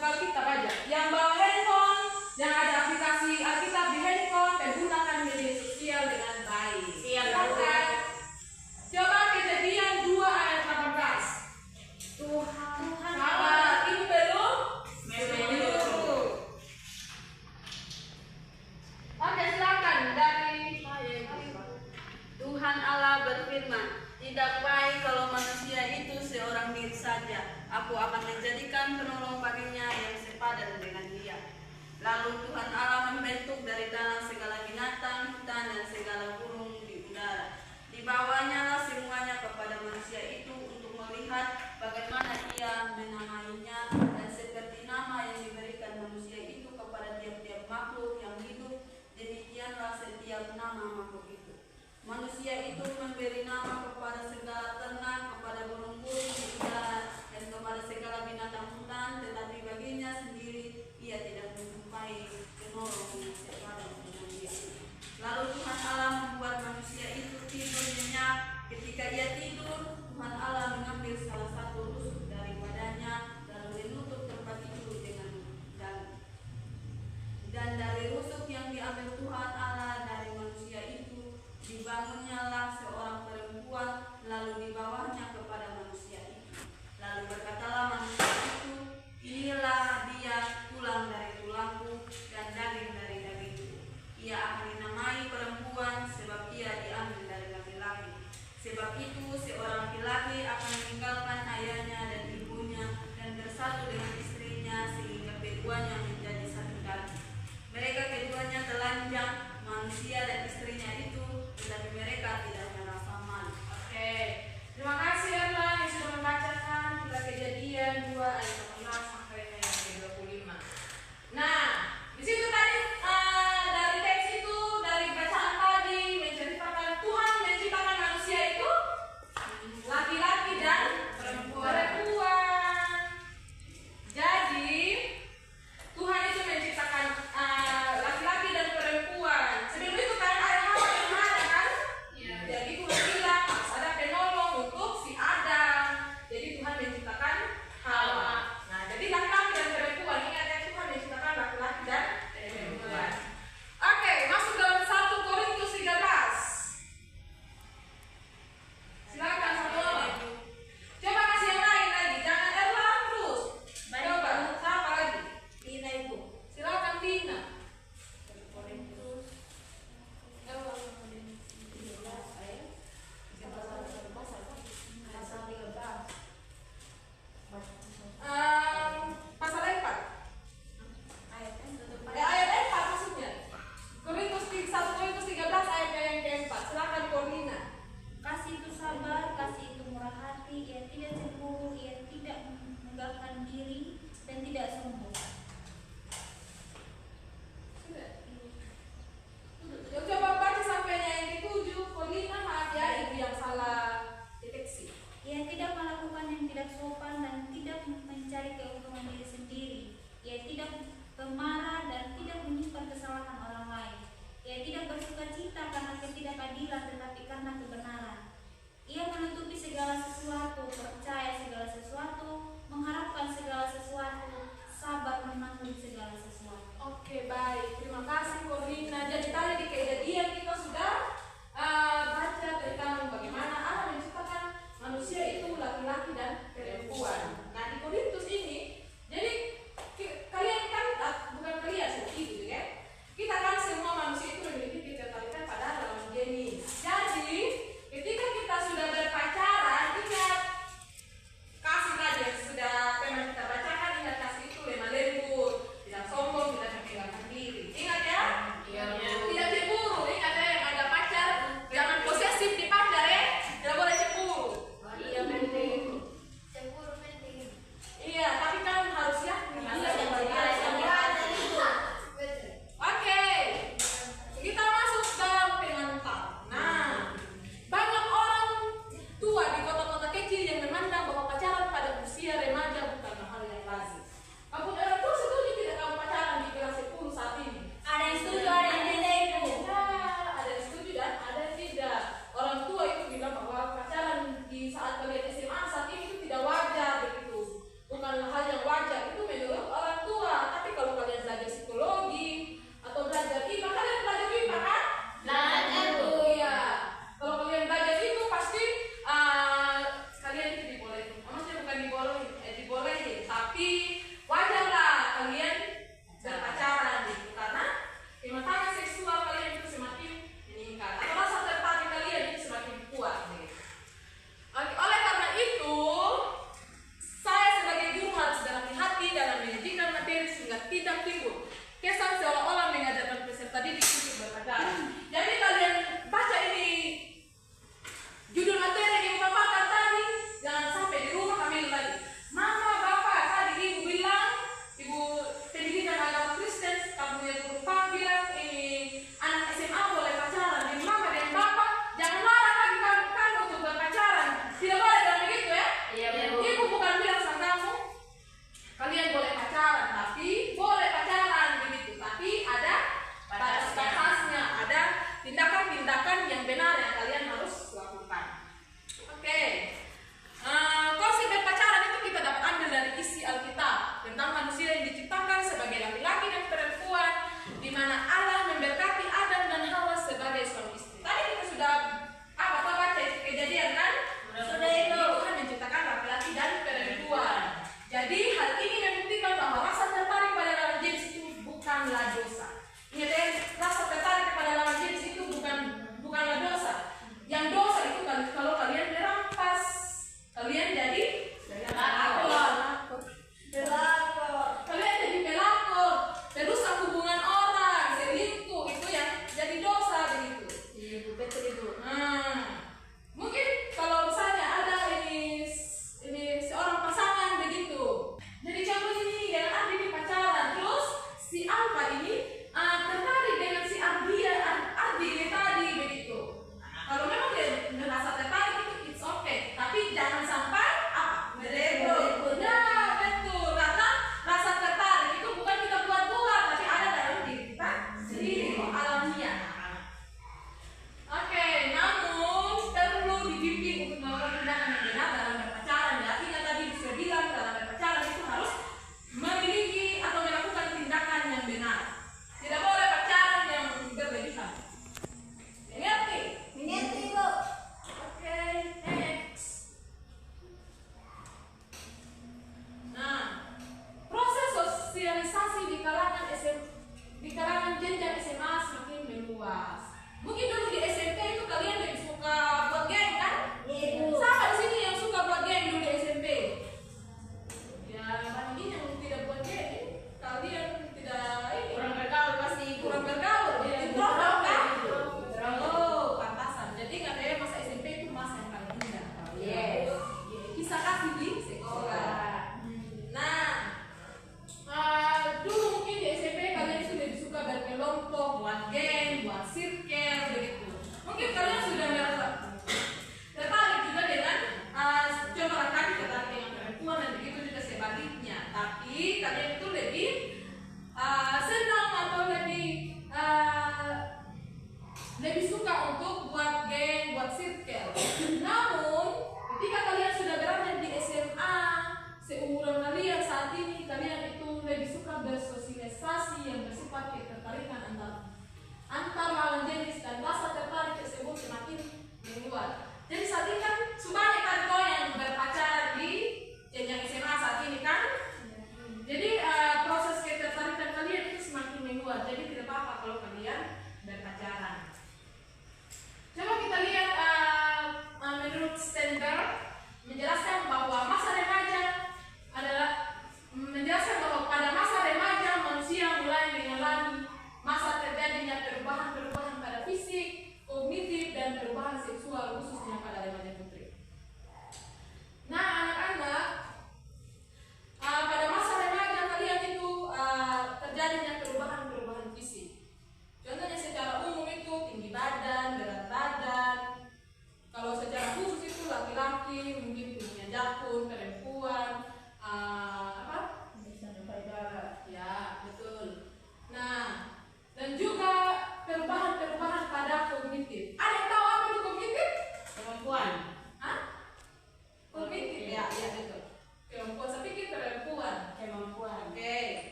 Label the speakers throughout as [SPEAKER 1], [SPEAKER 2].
[SPEAKER 1] buka Alkitab aja. Yang bawa handphone, yang ada aplikasi Alkitab di handphone, dan gunakan media sosial dengan baik.
[SPEAKER 2] Siap, Bu.
[SPEAKER 1] Coba Kejadian 2 ayat 18.
[SPEAKER 2] Tuhan
[SPEAKER 1] Sabar, ibu belum?
[SPEAKER 2] Belum.
[SPEAKER 1] Oke, silakan dari
[SPEAKER 2] Tuhan Allah berfirman, tidak baik kalau manusia itu seorang diri saja. Aku akan menjadikan penolong baginya yang sepadan dengan dia. Lalu Tuhan Allah membentuk dari tanah segala binatang hutan dan segala burung di udara. Dibawanya lah semuanya kepada manusia itu untuk melihat bagaimana ia menamainya, dan seperti nama yang diberikan manusia itu kepada tiap-tiap makhluk yang hidup, demikianlah setiap nama makhluk itu. Manusia itu memberi nama kepada segala ternak, kepada burung-burung di udara, dan kepada segala binatang hutan, tetapi baginya sendiri ia tidak menjumpai penolong yang sepadan dengan dia. Lalu Tuhan Allah membuat manusia itu tidur nyenyak. Ketika ia tidur, Tuhan Allah mengambil salah satu rusuk daripadanya, lalu menutup tempat itu dengan daun. Dan dari rusuk yang diambil Tuhan Allah dari manusia itu, dibangunnyalah seorang perempuan, lalu dibawahnya kepada manusia itu. Lalu berkatalah manusia itu, inilah dia, tulang dari tulangku dan daging dari dagingku. Ia akan dinamai perempuan, sebab ia diambil dari laki-laki. Sebab itu seorang laki-laki akan meninggalkan ayahnya dan ibunya dan bersatu dengan istrinya, sehingga keduanya menjadi satu daging. Mereka keduanya telanjang, manusia dan istrinya itu, tetapi mereka tidak merasa malu.
[SPEAKER 1] Oke, terima kasih Erlan yang sudah membacakan kita Kejadian 2 ayat 18 sampai ayat 25. Nah, di situ tadi dari teks itu, dari bacaan tadi menceritakan Tuhan menciptakan manusia itu laki-laki dan perempuan. Jadi Tuhan supaya tidak timbul kesan seolah-olah mengajarkan peserta didik untuk berpacaran. Jadi kalian baca ini judul materi yang diutamakan tadi, jangan sampai di rumah kami lagi. Mama, bapak, tadi ibu bilang, ibu pendidikan agama Kristen, kamu punya guru PAM bilang ini anak SMA boleh pacaran. Jadi mama dan bapak jangan larang lagi kamu untuk berpacaran. Tidak boleh dalam begitu ya?
[SPEAKER 2] Iya,
[SPEAKER 1] Ibu bukan bilang sama kamu, kalian boleh pacaran, tapi boleh pacaran begitu. Tapi ada batas-batasnya, ada tindakan-tindakan yang benar yang kalian harus lakukan. Oke. Konsep berpacaran itu kita dapat ambil dari isi Alkitab tentang manusia yang diciptakan sebagai laki-laki dan perempuan, di mana Allah memberkati Adam dan Hawa sebagai suami istri. Tadi kita sudah baca Kejadian kan? Sudah itu Tuhan menciptakan laki-laki dan perempuan. Jadi hal ini membuktikan bahwa rasa tertarik pada lawan jenis itu bukanlah dosa. Ingat ya, rasa tertarik kepada lawan jenis itu bukanlah dosa. Yang dosa itu kalau kalian merampas, kalian jadi pelakor. Kalian jadi pelakor, merusak hubungan orang, selingkuh, itu yang jadi dosa begitu.
[SPEAKER 2] Iya, betul itu.
[SPEAKER 1] Mungkin kalau misalnya ada ini seorang pasangan begitu. Jadi contoh ini dengan Ardi di pacaran, terus si Alfa ini tertarik dengan si Ardi ini tadi begitu. Kalau memang dia merasa tertarik itu it's okay, tapi jangan sampai merebut. Nah, betul. Karena rasa tertarik itu bukan kita buat-buat, tapi ada dalam diri kita sendiri, alamiah. Oke, namun perlu dibimbing untuk melakukan tindakan yang benar dalam berpacaran. Ya, artinya tadi bisa bilang dalam berpacaran itu harus memiliki atau melakukan tindakan yang benar. Tidak boleh pacaran yang berlebihan. Mengerti?
[SPEAKER 2] Mengerti, Bu.
[SPEAKER 1] Oke, next. Nah, proses sosialisasi di kalangan jenjang SMA semakin meluas. Mungkin dulu di SMP itu kalian lebih suka buat geng kan?
[SPEAKER 2] Iya, Bu.
[SPEAKER 1] Sama di sini yang suka buat geng dulu di SMP. Ya, bandingin yang tidak buat geng, kalian tidak ini
[SPEAKER 2] Kurang bergaul pasti.
[SPEAKER 1] kurang bergaul, jadi introvert kan? Oh, pantasan. Jadi katanya masa SMP itu masa yang paling indah.
[SPEAKER 2] Yes.
[SPEAKER 1] Kisah kasih di sekolah. Nah, dulu mungkin di SMP kalian sudah suka berkelompok, buat geng, buat circle, begitu.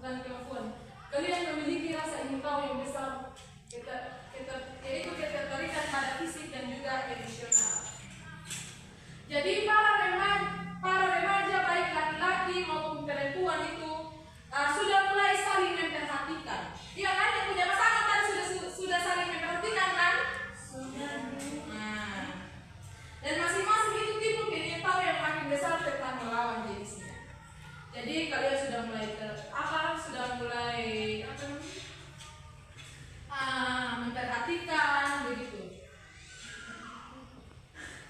[SPEAKER 1] bukan kemampuan. Kalian memiliki rasa ingin tahu yang besar, yaitu ketertarikan pada fisik dan juga emosional. Jadi para remaja baik laki-laki maupun perempuan itu sudah mulai saling memperhatikan. Iya kan, yang punya pasangan kan sudah saling memperhatikan kan? Sudah. Nah, dan masing-masing itu timbul keingin tahu yang makin besar tentang melawan jenisnya. Jadi kalian sudah mulai memperhatikan begitu.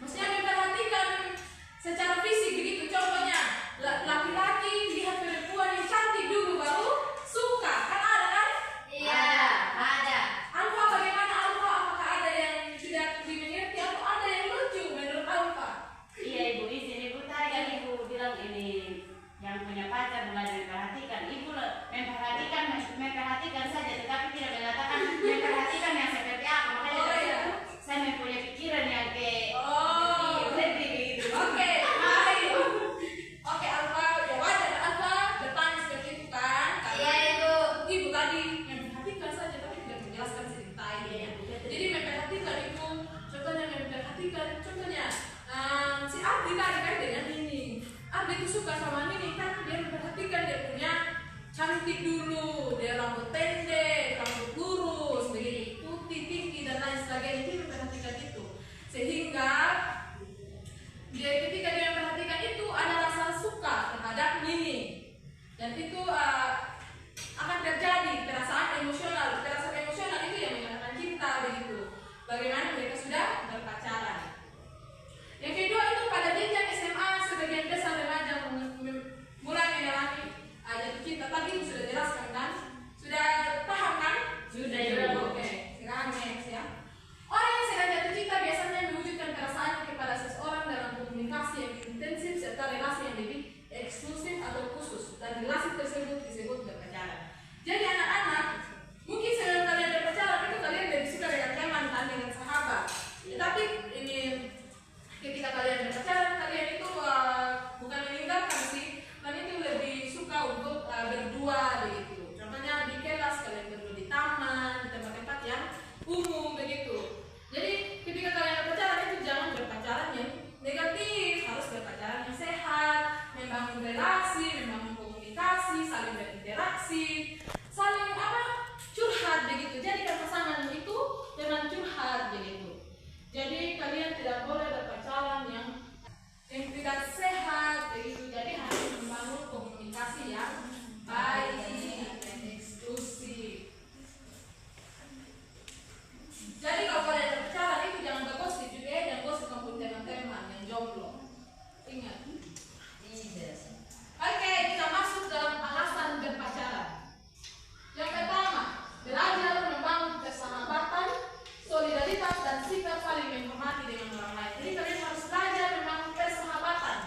[SPEAKER 1] Maksudnya memperhatikan secara fisik begitu. Contohnya laki-laki lihat perempuan yang cantik dulu baru suka, kan ada kan?
[SPEAKER 3] Iya, ada.
[SPEAKER 1] Alfa bagaimana Alfa? Apakah ada yang sudah dimengerti atau ada yang lucu menurut Alfa?
[SPEAKER 3] Iya ibu, izin ibu tadi kan ibu bilang ini yang punya pacar mulai memperhatikan. Ibu memperhatikan saja, tetapi tidak mengatakan memperhatikan yang seperti apa. Makanya
[SPEAKER 1] Oh, iya.
[SPEAKER 3] saya mempunyai pikiran yang kayak
[SPEAKER 1] Oke, baik. Oke, Alfa, ya wajar Alfa bertanya seperti itu kan? Karena ibu tadi memperhatikan saja tapi tidak menjelaskan detailnya. Jadi memperhatikan itu, contohnya si Ardi tadi kan dengan ini. Ardi itu suka sama Nini kan, dia memperhatikan dia punya cantik dulu, dia rambut pendek, rambut lurus, begitu putih, tinggi dan lain sebagainya. Dia memperhatikan itu, sehingga ketika dia memperhatikan itu ada rasa suka terhadap Nini, dan itu akan terjadi perasaan emosional itu yang menyatakan cinta begitu. Bagaimana mereka sudah berpacaran. Yang kedua itu pada jenjang SMA sebagian besar remaja mulai mengalami jatuh cinta. Tadi sudah jelaskan kan? Sudah paham kan?
[SPEAKER 3] Sudah.
[SPEAKER 1] Oke, sekarang next ya. Orang yang sedang jatuh cinta biasanya mewujudkan perasaannya kepada seseorang dalam komunikasi yang intensif serta relasi yang lebih eksklusif atau khusus, dan relasi tersebut disebut berpacaran. Jadi anak-anak, mungkin sebelum kalian berpacaran itu kalian lebih suka dengan teman dan dengan sahabat. Tapi ini ketika kalian berpacaran, kalian itu bukan meninggalkan sih, kalian itu lebih suka untuk berdua begitu. Contohnya di kelas kalian berdua di taman, di tempat-tempat yang umum begitu. Jadi ketika kalian berpacaran itu jangan berpacaran yang negatif, harus berpacaran yang sehat, membangun relasi, membangun komunikasi, saling berinteraksi, saling curhat begitu. Jadikan pasangan itu dengan curhat begitu. Jadi kalian tidak boleh berpacaran yang tidak sehat begitu. Jadi harus membangun komunikasi yang baik dan eksklusif. Jadi kalau kalian berpacaran itu jangan bergosip juga ya, jangan gosip kamu teman-teman yang jomblo. Ingat. Oke, kita masuk dalam alasan berpacaran. Yang pertama, belajar membangun persahabatan, solidaritas dan sikap saling menghormati dengan orang lain. Jadi kalian harus belajar membangun persahabatan.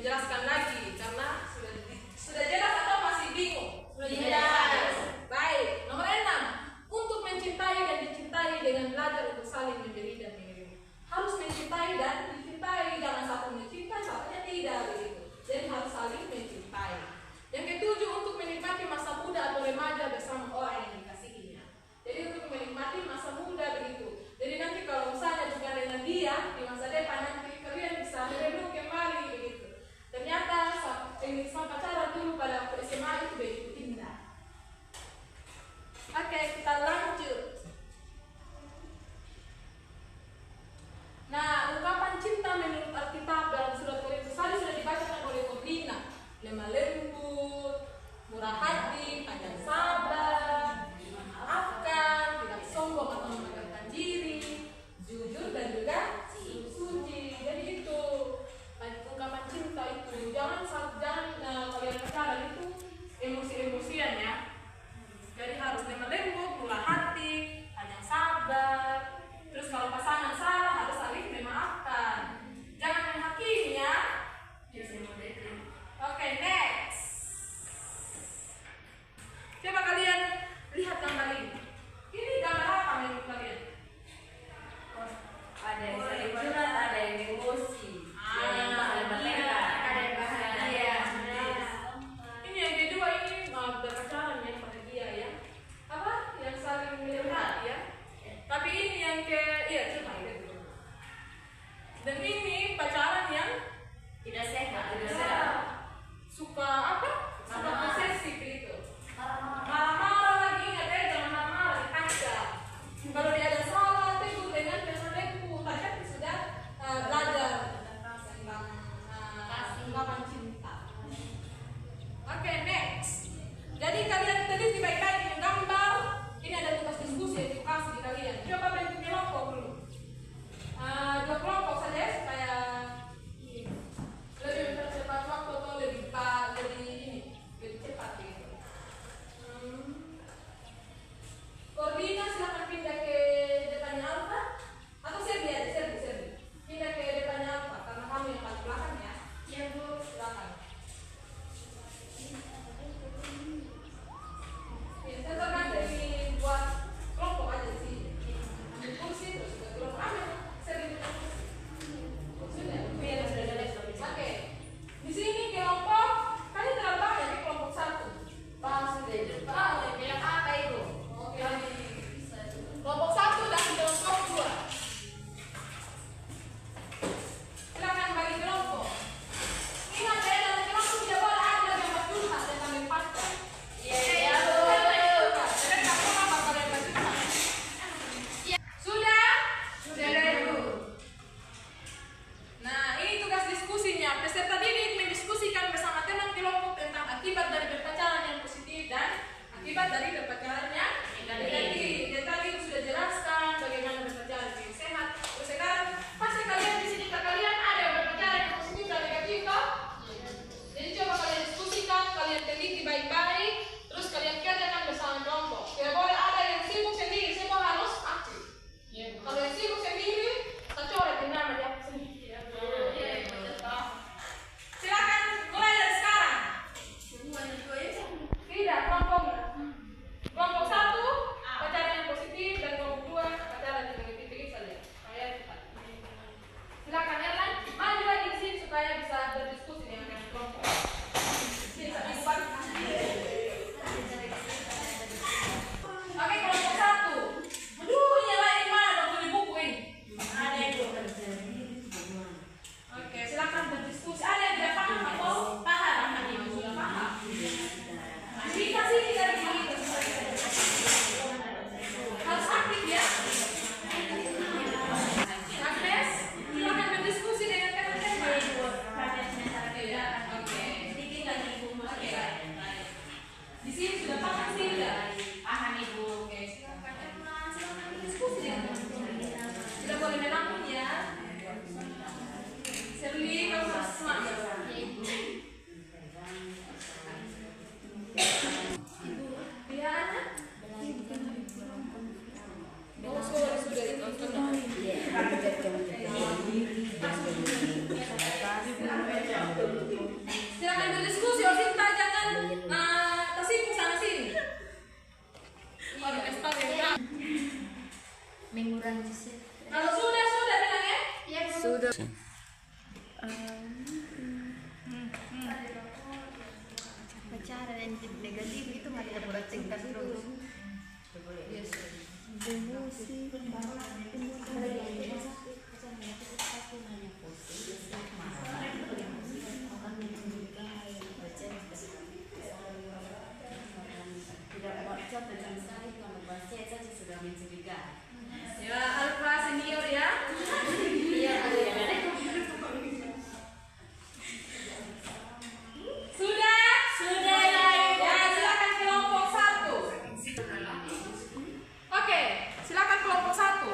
[SPEAKER 1] menjelaskan lagi karena sudah jelas atau masih bingung?
[SPEAKER 3] Sudah jelas.
[SPEAKER 1] Baik, nomor 6. Untuk mencintai dan dicintai dengan belajar untuk saling memberi dan menerima. Harus mencintai dan dicintai, jangan satu mencintai, satunya tidak begitu. Jadi harus saling mencintai. Yang ketujuh, untuk menikmati masa muda atau remaja bersama orang yang dikasihinya. Jadi untuk menikmati masa muda begitu. Jadi nanti kalau misalnya juga dengan dia di masa depan nanti kalian bisa merenung kembali begitu. Ternyata ini sama pacaran dulu pada waktu SMA itu begitu indah. Oke, kita lanjut. Nah, ungkapan cinta menurut Alkitab dalam surat Korintus tadi sudah dibacakan oleh Koblina. Lemah lembut, murah hati, panjang sabar, memaafkan, tidak sombong atau memegangkan diri, jujur dan juga suci. Jadi itu ungkapan cinta itu. Jangan kalian pacaran itu emosi-emosian ya. Jadi harus lemah lembut, murah hati, panjang sabar. Terus kalau pasangan salah harus saling memaafkan. Jangan menghakimi ya. Oke, next. Coba kalian lihat gambar ini. Ini gambar apa menurut kalian?
[SPEAKER 3] Ada yang saling curhat, ada yang emosi, ada yang bahagia, ada yang bahagia.
[SPEAKER 1] Ini yang kedua, ini berpacaran yang bahagia ya. Apa? Yang saling melihat ya. Tapi ini yang coba lihat dulu. Dan ini pacaran yang
[SPEAKER 3] Tidak sehat,
[SPEAKER 1] suka apa? Suka
[SPEAKER 3] Marah-marah.
[SPEAKER 1] posesif gitu. Marah-marah lagi, ingat ya, jangan marah-marah, dipanjang. Kalau dia ada salah, tegur dengan lembu. Tadi kan sudah belajar tentang ungkapan cinta. Oke, next. Jadi kalian teliti baik-baik dengan gambar. Ini ada tugas diskusi edukasi di kalian. Coba bentuk kelompok dulu. 2 kelompok saja supaya lebih
[SPEAKER 4] mengurangi sih.
[SPEAKER 1] Kalau sudah bilang ya?
[SPEAKER 4] Iya, Bu.
[SPEAKER 5] Sudah.
[SPEAKER 4] Pacaran yang negatif itu nggak kita praktekkan terus. Emosi.
[SPEAKER 3] Sudah mencurigai.
[SPEAKER 1] Ya, Alfa senior ya.
[SPEAKER 3] Iya,
[SPEAKER 1] Sudah ya. Silakan kelompok 1. Oke, silakan kelompok 1.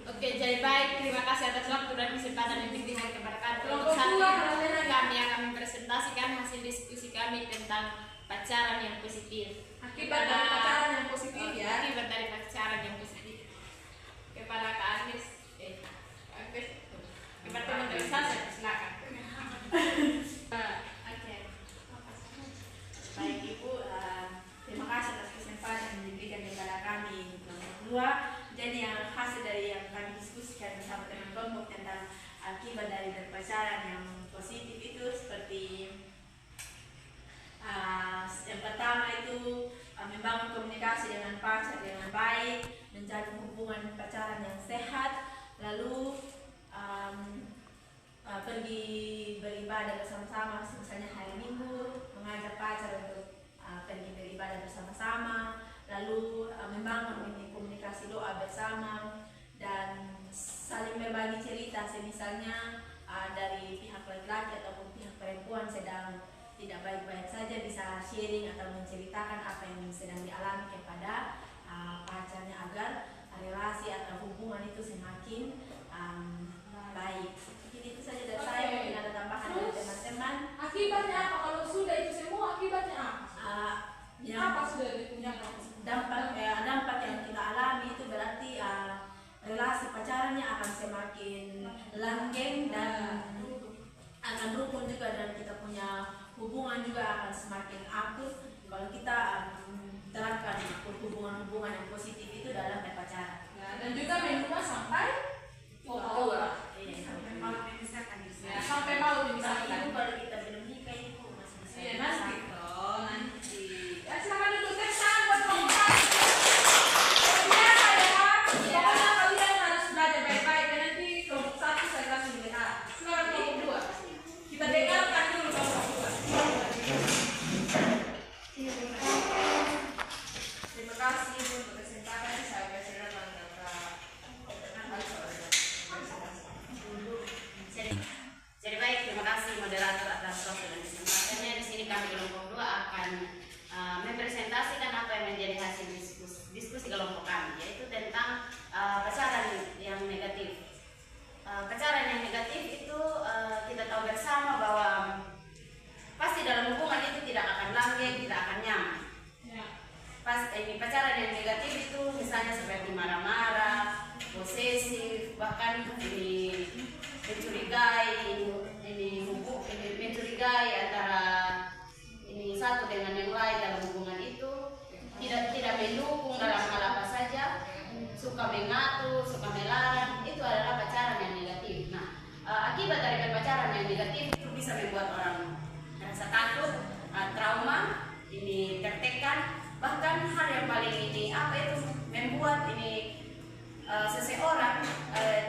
[SPEAKER 6] Oke, jadi baik. Terima kasih atas waktu dan kesempatan yang diberikan kepada kami.
[SPEAKER 1] Kelompok
[SPEAKER 6] Untuk saat
[SPEAKER 1] dua,
[SPEAKER 6] ini kami akan mempresentasikan hasil diskusi kami tentang pacaran yang positif.
[SPEAKER 1] Akibat dari pacaran yang positif ya.
[SPEAKER 6] Akibat dari pacaran yang positif. Kepada Kak Agnes, kepada teman-teman saya, silakan.
[SPEAKER 2] Oke. Baik Ibu, terima kasih atas kesempatan yang diberikan kepada kami nomor 2. Jadi yang hasil dari yang kami diskusikan bersama teman kelompok tentang akibat dari berpacaran yang positif itu seperti yang pertama itu membangun komunikasi dengan pacar dengan baik, menjalin hubungan pacaran yang sehat, lalu pergi beribadah bersama-sama, misalnya hari Minggu, mengajak pacar untuk pergi beribadah bersama-sama, lalu membangun ini komunikasi doa bersama dan saling berbagi cerita, misalnya dari pihak laki-laki ataupun pihak perempuan sedang tidak baik-baik saja bisa sharing atau menceritakan apa yang sedang dialami kepada pacarnya agar relasi atau hubungan itu semakin baik. Jadi itu saja dari saya, mungkin ada tambahan dari teman-teman.
[SPEAKER 1] Akibatnya apa? Kalau sudah itu semua akibatnya apa? Apa sudah dipunyakan?
[SPEAKER 2] Dampak yang kita alami itu berarti relasi pacarannya akan semakin langgeng dan akan rukun juga, dan kita punya hubungan juga akan semakin akut kalau kita terapkan hubungan-hubungan yang positif itu dalam berpacaran.
[SPEAKER 1] Ya, dan juga menua sampai tua.
[SPEAKER 2] Iya,
[SPEAKER 3] Sampai mau memisahkan diri.
[SPEAKER 1] Ya, sampai mau
[SPEAKER 2] Tapi
[SPEAKER 1] dimisahkan.
[SPEAKER 2] Ibu, kalau kita belum nikah Ibu masih bisa.
[SPEAKER 1] Iya, nanti toh, nanti. Ya, silakan duduk tekan buat kelompok. Biasa ya, pokoknya kalian harus belajar baik-baik dan nanti kelompok 1 saya kasih dengar. Silakan kelompok 2. Kita dengarkan dulu kelompok 2. Terima kasih untuk kesempatan saya persilakan
[SPEAKER 3] Jadi baik, terima kasih moderator atas waktu dan kesempatannya. Di sini kami kelompok 2 akan mempresentasikan apa yang menjadi hasil diskusi kelompok kami, yaitu tentang pacaran yang negatif. Pacaran yang negatif itu kita tahu bersama bahwa pasti dalam hubungan itu tidak akan langgeng, tidak akan nyaman. Pacaran yang negatif itu misalnya seperti marah-marah, posesif, bahkan ini mencurigai antara ini satu dengan yang lain dalam hubungan itu, tidak mendukung dalam hal apa saja, suka mengatur, suka melarang, itu adalah pacaran yang negatif. Nah, akibat dari pacaran yang negatif itu bisa membuat orang rasa takut, trauma, ini tertekan, bahkan hal yang paling ini membuat ini seseorang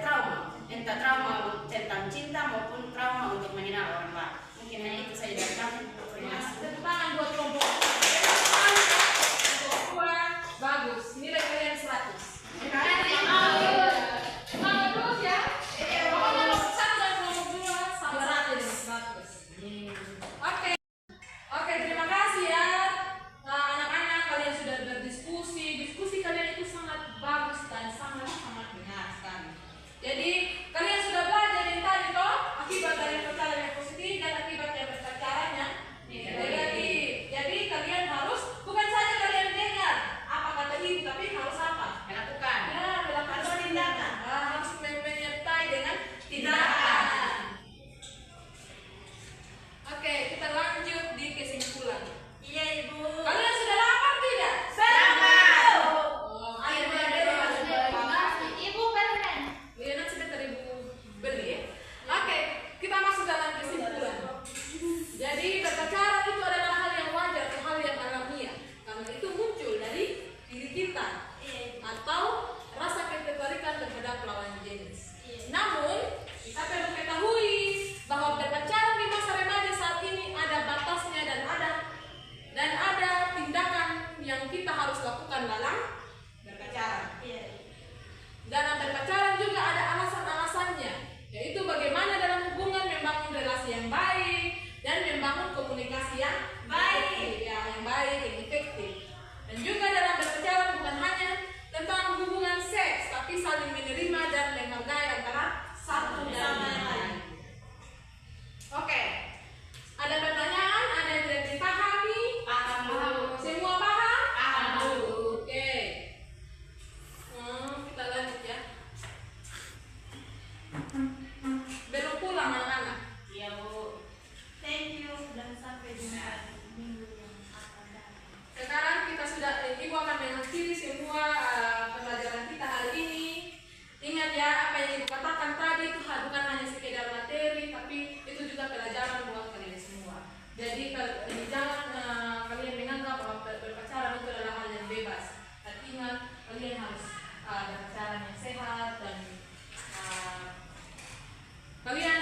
[SPEAKER 3] trauma, entah trauma tentang cinta maupun trauma untuk mengenal orang lain. Mungkin hanya itu saja dari kami. Terima kasih.
[SPEAKER 1] Tepuk tangan buat kelompok 2. Bagus, nilai kalian 100. Semangat terus ya. Pokoknya kelompok 1 dan kelompok 2 sama rata dengan 100. Oke, terima kasih ya. Anak-anak, kalian sudah berdiskusi. Diskusi kalian itu sangat bagus dan sangat benar sekali. Jadi kalian sudah belajar yang tadi toh, akibat dari pacaran yang positif dan akibat dari pacaran yang negatif. Jadi ingat kalian harus berpacaran yang sehat dan kalian